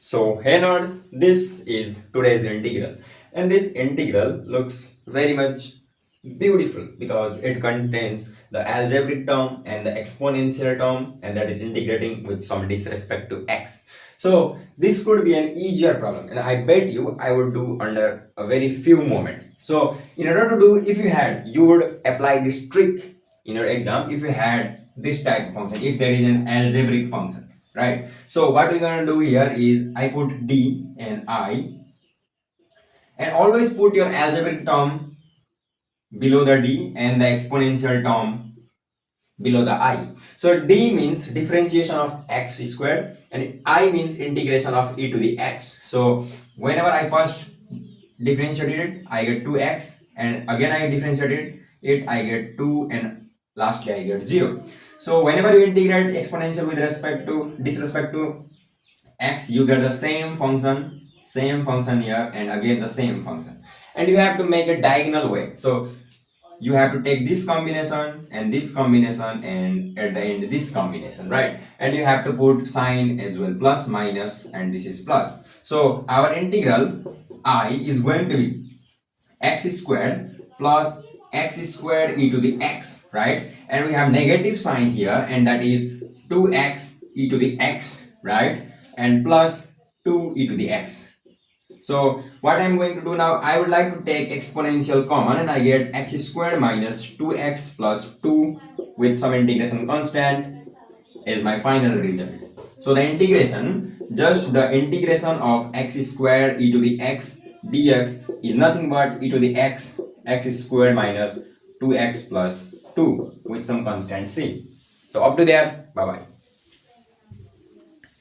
So hey nerds, this is today's integral, and this integral looks very much beautiful because it contains the algebraic term and the exponential term, and that is integrating with some disrespect to x. So this could be an easier problem, and I bet you I would do under a very few moments. So in order to do, if you would apply this trick in your exam if you had this type of function, if there is an algebraic function, right? So what we're gonna do here is I put d and I, and always put your algebraic term below the d and the exponential term below the I. So d means differentiation of x squared and I means integration of e to the x. So whenever I first differentiated it, I get 2x, and again I differentiated it, I get 2, and lastly I get 0. So whenever you integrate exponential with respect to disrespect to x, you get the same function here, and again the same function, and you have to make a diagonal way. So you have to take this combination and this combination, and at the end this combination, right? And you have to put sign as well, plus minus, and this is plus. So our integral I is going to be x squared plus x squared e to the x, right? And we have negative sign here, and that is 2x e to the x, right? And plus 2 e to the x. So what I'm going to do now, I would like to take exponential common, and I get x squared minus 2x plus 2 with some integration constant is my final result. So the integration, just the integration of x squared e to the x dx is nothing but e to the x squared minus 2x plus 2 with some constant c. So up to there, bye bye.